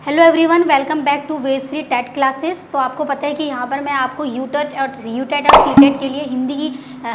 Hello everyone, welcome back to वेश्री टेट classes. तो आपको पता है कि यहाँ पर मैं आपको यूटेट और सीटेट के लिए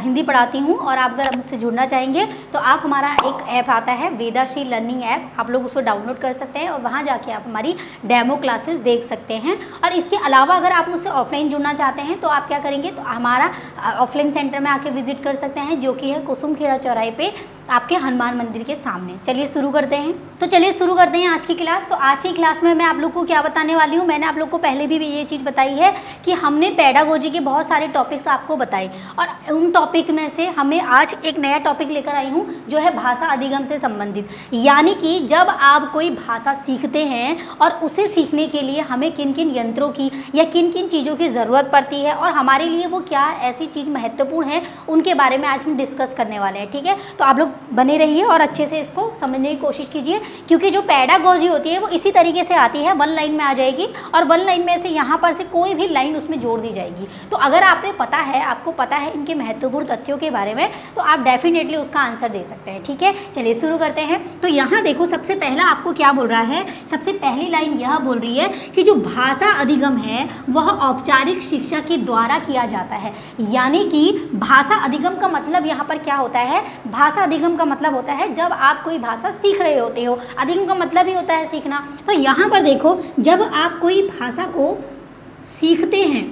हिंदी पढ़ाती हूँ। और आप अगर मुझसे जुड़ना चाहेंगे तो आप हमारा एक ऐप आता है वेदाश्री लर्निंग ऐप, आप लोग उसको डाउनलोड कर सकते हैं और वहाँ जाके आप हमारी डेमो क्लासेस देख सकते हैं। और इसके अलावा अगर आप मुझसे ऑफलाइन जुड़ना चाहते हैं तो आप क्या करेंगे, तो हमारा ऑफलाइन सेंटर में आके विजिट कर सकते हैं, जो कि है कुसुमखेड़ा चौराहे पे आपके हनुमान मंदिर के सामने। चलिए शुरू करते हैं। तो चलिए शुरू करते हैं आज की क्लास। तो आज की क्लास में मैं आप लोग को क्या बताने वाली हूँ, मैंने आप लोग को पहले भी ये चीज़ बताई है कि हमने पेडागोजी के बहुत सारे टॉपिक्स आपको बताए और उन टॉपिक में से हमें आज एक नया टॉपिक लेकर आई हूँ जो है भाषा अधिगम से संबंधित। यानी कि जब आप कोई भाषा सीखते हैं और उसे सीखने के लिए हमें किन किन यंत्रों की या किन किन चीज़ों की ज़रूरत पड़ती है और हमारे लिए वो क्या ऐसी चीज़ महत्वपूर्ण है, उनके बारे में आज हम डिस्कस करने वाले हैं। ठीक है, तो आप लोग बने रहिए और अच्छे से इसको समझने की कोशिश कीजिए, क्योंकि जो पेडागोजी होती है वो इसी तरीके से आती है, वन लाइन में आ जाएगी और वन लाइन में से यहाँ पर से कोई भी लाइन उसमें जोड़ दी जाएगी। तो अगर आपको पता है इनके महत्वपूर्ण तथ्यों के बारे में, तो आप डेफिनेटली उसका आंसर दे सकते हैं। ठीक है, चलिए शुरू करते हैं। तो यहाँ देखो, सबसे पहला आपको क्या बोल रहा है, सबसे पहली लाइन यह बोल रही है कि जो भाषा अधिगम है वह औपचारिक शिक्षा के द्वारा किया जाता है। यानी कि भाषा अधिगम का मतलब यहाँ पर क्या होता है, भाषा अधिगम का मतलब होता है जब आप कोई भाषा सीख रहे होते हो। अधिगम का मतलब ही होता है सीखना। तो यहाँ पर देखो, जब आप कोई भाषा को सीखते हैं,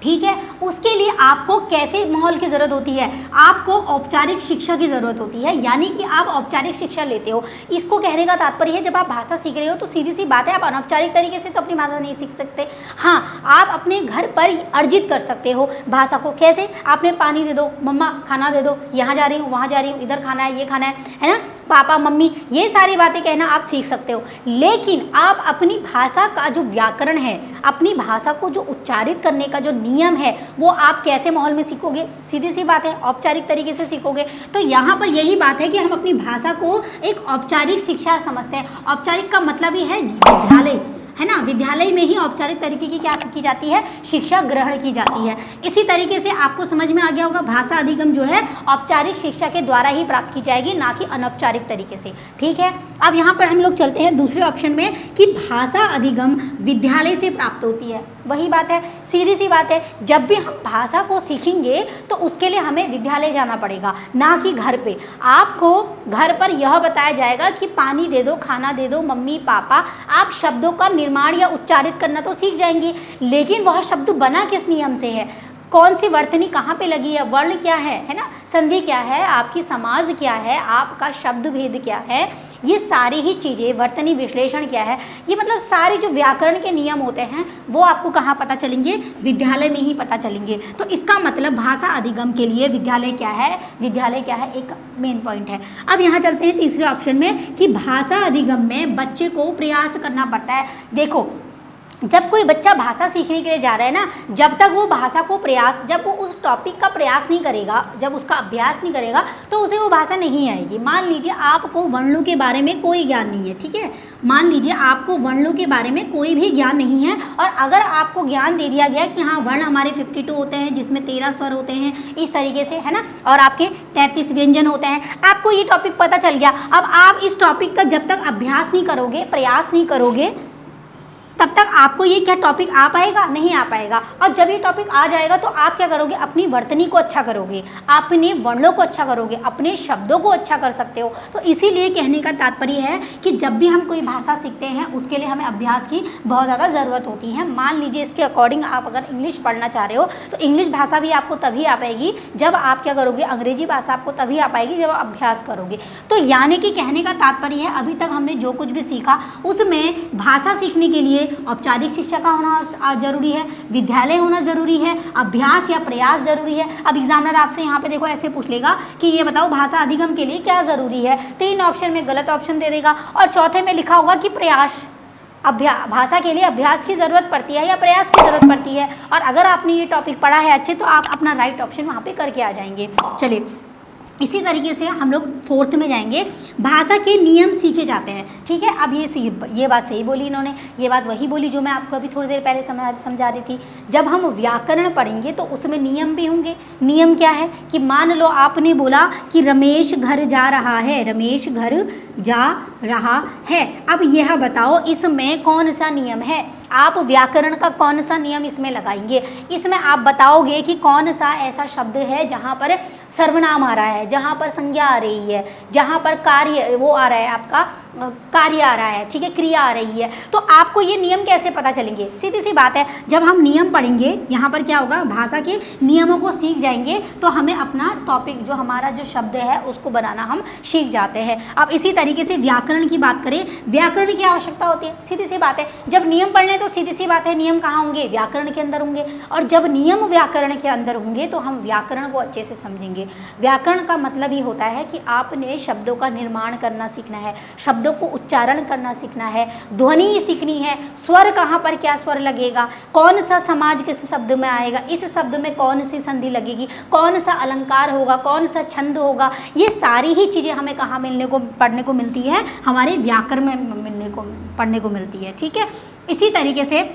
ठीक है, उसके लिए आपको कैसे माहौल की ज़रूरत होती है, आपको औपचारिक शिक्षा की ज़रूरत होती है। यानी कि आप औपचारिक शिक्षा लेते हो। इसको कहने का तात्पर्य है, जब आप भाषा सीख रहे हो तो सीधी सी बात है, आप अनौपचारिक तरीके से तो अपनी भाषा नहीं सीख सकते। हाँ, आप अपने घर पर अर्जित कर सकते हो भाषा को। कैसे, आपने पानी दे दो, मम्मा खाना दे दो, यहाँ जा रही हूँ, वहाँ जा रही हूँ, इधर खाना है, ये खाना है ना, पापा मम्मी, ये सारी बातें कहना आप सीख सकते हो। लेकिन आप अपनी भाषा का जो व्याकरण है, अपनी भाषा को जो उच्चारित करने का जो नियम है, वो आप कैसे माहौल में सीखोगे, सीधी सी बात है, औपचारिक तरीके से सीखोगे। तो यहाँ पर यही बात है कि हम अपनी भाषा को एक औपचारिक शिक्षा समझते हैं। औपचारिक का मतलब ही है विद्यालय, है ना, विद्यालय में ही औपचारिक तरीके की क्या की जाती है, शिक्षा ग्रहण की जाती है। इसी तरीके से आपको समझ में आ गया होगा, भाषा अधिगम जो है औपचारिक शिक्षा के द्वारा ही प्राप्त की जाएगी, ना कि अनौपचारिक तरीके से। ठीक है, अब यहाँ पर हम लोग चलते हैं दूसरे ऑप्शन में कि भाषा अधिगम विद्यालय से प्राप्त होती है। वही बात है, सीधी सी बात है, जब भी हम भाषा को सीखेंगे तो उसके लिए हमें विद्यालय जाना पड़ेगा, ना कि घर पे। आपको घर पर यह बताया जाएगा कि पानी दे दो, खाना दे दो, मम्मी पापा, आप शब्दों का निर्माण या उच्चारित करना तो सीख जाएंगे, लेकिन वह शब्द बना किस नियम से है, कौन सी वर्तनी कहाँ पे लगी है, वर्ण क्या है ना, संधि क्या है, आपकी समाज क्या है, आपका शब्द भेद क्या है, ये सारी ही चीज़ें, वर्तनी विश्लेषण क्या है, ये मतलब सारे जो व्याकरण के नियम होते हैं वो आपको कहाँ पता चलेंगे, विद्यालय में ही पता चलेंगे। तो इसका मतलब भाषा अधिगम के लिए विद्यालय क्या है, विद्यालय क्या है, एक मेन पॉइंट है। अब यहाँ चलते हैं तीसरे ऑप्शन में कि भाषा अधिगम में बच्चे को प्रयास करना पड़ता है। देखो, जब कोई बच्चा भाषा सीखने के लिए जा रहा है ना, जब तक वो भाषा को जब वो उस टॉपिक का प्रयास नहीं करेगा, जब उसका अभ्यास नहीं करेगा, तो उसे वो भाषा नहीं आएगी। मान लीजिए आपको वर्णों के बारे में कोई ज्ञान नहीं है, ठीक है, मान लीजिए आपको वर्णों के बारे में कोई भी ज्ञान नहीं है, और अगर आपको ज्ञान दे दिया गया कि हाँ वर्ण हमारे 52 होते हैं, जिसमें 13 स्वर होते हैं, इस तरीके से, है ना, और आपके 33 व्यंजन होते हैं, आपको ये टॉपिक पता चल गया। अब आप इस टॉपिक का जब तक अभ्यास नहीं करोगे, प्रयास नहीं करोगे, तब तक आपको ये क्या टॉपिक आ पाएगा, नहीं आ पाएगा। और जब ये टॉपिक आ जाएगा तो आप क्या करोगे, अपनी वर्तनी को अच्छा करोगे, अपने वर्णों को अच्छा करोगे, अपने शब्दों को अच्छा कर सकते हो। तो इसीलिए कहने का तात्पर्य है कि जब भी हम कोई भाषा सीखते हैं उसके लिए हमें अभ्यास की बहुत ज़्यादा ज़रूरत होती है। मान लीजिए इसके अकॉर्डिंग आप अगर इंग्लिश पढ़ना चाह रहे हो तो इंग्लिश भाषा भी आपको तभी आ पाएगी जब आप क्या करोगे, अंग्रेजी भाषा आपको तभी आ पाएगी जब आप अभ्यास करोगे। तो यानी कि कहने का तात्पर्य है, अभी तक हमने जो कुछ भी सीखा उसमें भाषा सीखने के लिए औपचारिक शिक्षा का होना जरूरी है, विद्यालय होना जरूरी है, अभ्यास या प्रयास जरूरी है। अब एग्जामिनर आपसे यहाँ पे देखो ऐसे पूछ लेगा कि ये बताओ भाषा अधिगम के लिए क्या जरूरी है, 3 ऑप्शन में गलत ऑप्शन दे देगा और चौथे में लिखा होगा कि प्रयास, भाषा के लिए अभ्यास की ज़रूरत पड़ती है या प्रयास की ज़रूरत पड़ती है। और अगर आपने ये टॉपिक पढ़ा है अच्छे, तो आप अपना राइट ऑप्शन वहाँ पे करके आ जाएंगे। चलिए, इसी तरीके से हम लोग 4th में जाएंगे, भाषा के नियम सीखे जाते हैं। ठीक है, अब ये बात सही बोली इन्होंने, ये बात वही बोली जो मैं आपको अभी थोड़ी देर पहले समझा रही थी। जब हम व्याकरण पढ़ेंगे तो उसमें नियम भी होंगे। नियम क्या है कि मान लो आपने बोला कि रमेश घर जा रहा है, रमेश घर जा रहा है। अब यह बताओ इसमें कौन सा नियम है, आप व्याकरण का कौन सा नियम इसमें लगाएंगे। इसमें आप बताओगे कि कौन सा ऐसा शब्द है जहाँ पर सर्वनाम आ रहा है, जहाँ पर संज्ञा आ रही है, जहाँ पर कार्य वो आ रहा है, आपका कार्य आ रहा है, ठीक है, क्रिया आ रही है। तो आपको ये नियम कैसे पता चलेंगे, सीधी सी बात है, जब हम नियम पढ़ेंगे यहाँ पर क्या होगा, भाषा के नियमों को सीख जाएंगे तो हमें अपना टॉपिक जो हमारा जो शब्द है उसको बनाना हम सीख जाते हैं। अब इसी तरीके से व्याकरण की बात करें, व्याकरण की आवश्यकता होती है, सीधी सी बात है, जब नियम पढ़ लें तो सीधी सी बात है नियम कहाँ होंगे, व्याकरण के अंदर होंगे, और जब नियम व्याकरण के अंदर होंगे तो हम व्याकरण को अच्छे से समझेंगे। व्याकरण का मतलब ये होता है कि आपने शब्दों का निर्माण करना सीखना है, शब्दों को उच्चारण करना सीखना है, ध्वनि सीखनी है, स्वर कहाँ पर क्या स्वर लगेगा, कौन सा समाज किस शब्द में आएगा, इस शब्द में कौन सी संधि लगेगी, कौन सा अलंकार होगा, कौन सा छंद होगा, ये सारी ही चीज़ें हमें कहाँ पढ़ने को मिलती है, हमारे व्याकरण में पढ़ने को मिलती है। ठीक है, इसी तरीके से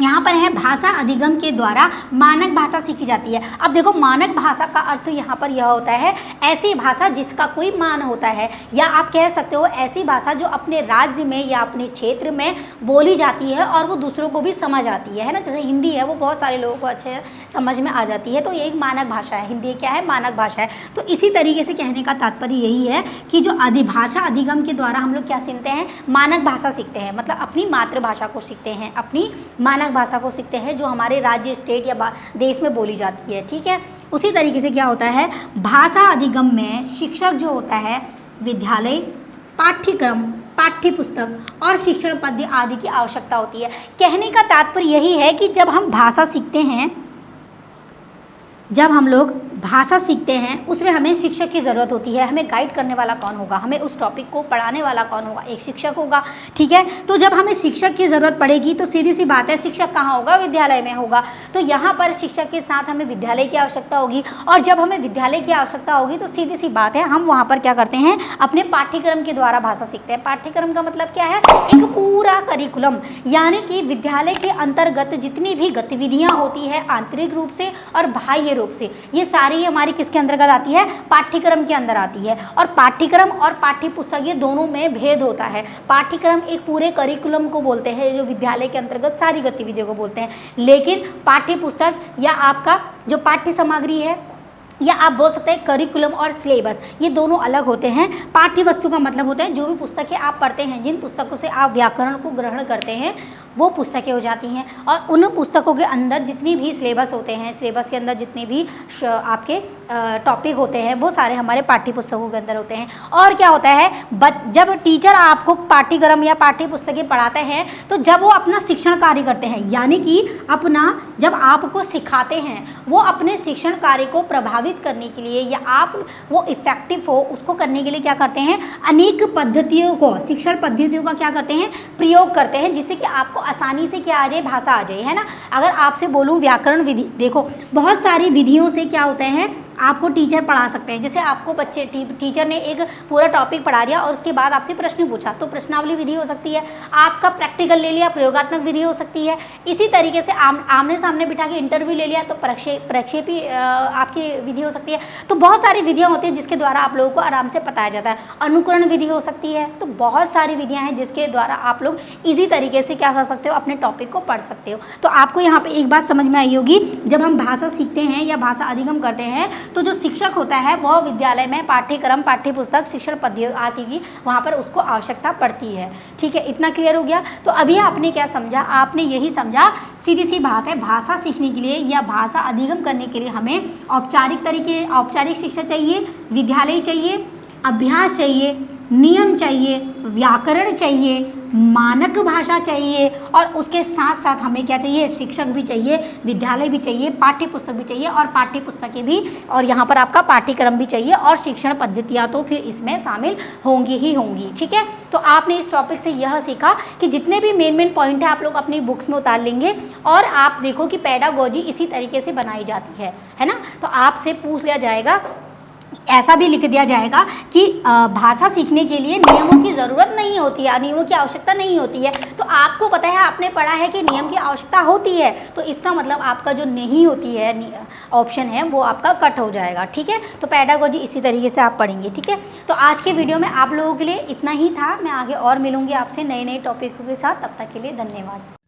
यहाँ पर है भाषा अधिगम के द्वारा मानक भाषा सीखी जाती है। अब देखो मानक भाषा का अर्थ यहाँ पर यह होता है ऐसी भाषा जिसका कोई मान होता है, या आप कह सकते हो ऐसी भाषा जो अपने राज्य में या अपने क्षेत्र में बोली जाती है और वो दूसरों को भी समझ आती है ना। जैसे हिंदी है वो बहुत सारे लोगों को अच्छे समझ में आ जाती है, तो ये एक मानक भाषा है, हिंदी क्या है, मानक भाषा है। तो इसी तरीके से कहने का तात्पर्य यही है कि जो भाषा अधिगम के द्वारा हम लोग क्या सीखते हैं, मानक भाषा सीखते हैं, मतलब अपनी मातृभाषा को सीखते हैं, अपनी मानक भाषा को सीखते हैं जो हमारे राज्य, स्टेट या देश में बोली जाती है। ठीक है, उसी तरीके से क्या होता है, भाषा अधिगम में शिक्षक जो होता है विद्यालय, पाठ्यक्रम, पाठ्य पुस्तक और शिक्षण पद्धति आदि की आवश्यकता होती है। कहने का तात्पर्य यही है कि जब हम भाषा सीखते हैं, जब हम लोग भाषा सीखते हैं उसमें हमें शिक्षक की ज़रूरत होती है। हमें गाइड करने वाला कौन होगा, हमें उस टॉपिक को पढ़ाने वाला कौन होगा, एक शिक्षक होगा। ठीक है, तो जब हमें शिक्षक की ज़रूरत पड़ेगी तो सीधी सी बात है शिक्षक कहाँ होगा, विद्यालय में होगा। तो यहाँ पर शिक्षक के साथ हमें विद्यालय की आवश्यकता होगी, और जब हमें विद्यालय की आवश्यकता होगी तो सीधी सी बात है हम वहाँ पर क्या करते हैं, अपने पाठ्यक्रम के द्वारा भाषा सीखते हैं। पाठ्यक्रम का मतलब क्या है, एक पूरा करिकुलम, यानी कि विद्यालय के अंतर्गत जितनी भी गतिविधियाँ होती है आंतरिक रूप से और बाह्य रूप से, ये सारी हमारी किसके अंतर्गत आती है, पाठ्यक्रम के अंदर आती है। और पाठ्यक्रम और पाठ्य पुस्तक ये दोनों में भेद होता है। पाठ्यक्रम एक पूरे करिकुलम को बोलते हैं जो विद्यालय के अंतर्गत सारी गतिविधियों को बोलते हैं, लेकिन पाठ्य पुस्तक या आपका जो पाठ्य सामग्री है, या आप बोल सकते हैं करिकुलम और सिलेबस, ये दोनों अलग होते हैं। पाठ्य वस्तु का मतलब होता है जो भी पुस्तकें आप पढ़ते हैं, जिन पुस्तकों से आप व्याकरण को ग्रहण करते हैं वो पुस्तकें हो जाती हैं, और उन पुस्तकों के अंदर जितनी भी सिलेबस होते हैं, सिलेबस के अंदर जितने भी आपके टॉपिक होते हैं वो सारे हमारे पाठ्य पुस्तकों के अंदर होते हैं। और क्या होता है, जब टीचर आपको पाठ्यक्रम या पाठ्य पुस्तकें पढ़ाते हैं तो जब वो अपना शिक्षण कार्य करते हैं, यानी कि अपना जब आपको सिखाते हैं वो अपने शिक्षण कार्य को प्रभावित करने के लिए या आप वो इफेक्टिव हो उसको करने के लिए क्या करते हैं, अनेक पद्धतियों को, शिक्षण पद्धतियों का क्या करते हैं, प्रयोग करते हैं, जिससे कि आपको आसानी से क्या आ जाए, भाषा आ जाए, है ना। अगर आपसे बोलूं व्याकरण विधि, देखो बहुत सारी विधियों से क्या होते हैं आपको टीचर पढ़ा सकते हैं। जैसे आपको बच्चे टीचर ने एक पूरा टॉपिक पढ़ा दिया और उसके बाद आपसे प्रश्न पूछा तो प्रश्नावली विधि हो सकती है, आपका प्रैक्टिकल ले लिया प्रयोगात्मक विधि हो सकती है। इसी तरीके से आमने सामने बिठा के इंटरव्यू ले लिया तो प्रक्षेपी आपकी विधि हो सकती है। तो बहुत सारी विधियाँ होती हैं जिसके द्वारा आप लोगों को आराम से बताया जाता है। अनुकरण विधि हो सकती है। तो बहुत सारी विधियाँ हैं जिसके द्वारा आप लोग ईजी तरीके से क्या कर सकते हो, अपने टॉपिक को पढ़ सकते हो। तो आपको यहाँ पर एक बात समझ में आई होगी, जब हम भाषा सीखते हैं या भाषा अधिगम करते हैं तो जो शिक्षक होता है वह विद्यालय में पाठ्यक्रम, पाठ्य पुस्तक, शिक्षण पद्धति आदि की वहाँ पर उसको आवश्यकता पड़ती है। ठीक है, इतना क्लियर हो गया। तो अभी आपने क्या समझा, आपने यही समझा, सीधी सी बात है, भाषा सीखने के लिए या भाषा अधिगम करने के लिए हमें औपचारिक शिक्षा चाहिए, विद्यालय चाहिए, अभ्यास चाहिए, नियम चाहिए, व्याकरण चाहिए, मानक भाषा चाहिए, और उसके साथ साथ हमें क्या चाहिए, शिक्षक भी चाहिए, विद्यालय भी चाहिए, पाठ्य पुस्तक भी चाहिए और पाठ्य पुस्तकें भी, और यहाँ पर आपका पाठ्यक्रम भी चाहिए, और शिक्षण पद्धतियाँ तो फिर इसमें शामिल होंगी ही होंगी। ठीक है, तो आपने इस टॉपिक से यह सीखा कि जितने भी मेन पॉइंट है आप लोग अपनी बुक्स में उतार लेंगे, और आप देखो कि पेडागोजी इसी तरीके से बनाई जाती है ना। तो आपसे पूछ लिया जाएगा ऐसा भी लिख दिया जाएगा कि भाषा सीखने के लिए नियमों की ज़रूरत नहीं होती है, नियमों की आवश्यकता नहीं होती है। तो आपको पता है, आपने पढ़ा है कि नियम की आवश्यकता होती है, तो इसका मतलब आपका जो नहीं होती है ऑप्शन है वो आपका कट हो जाएगा। ठीक है, तो पेडागोजी इसी तरीके से आप पढ़ेंगे। ठीक है, तो आज के वीडियो में आप लोगों के लिए इतना ही था। मैं आगे और मिलूंगी आपसे नए नए टॉपिकों के साथ। तब तक के लिए धन्यवाद।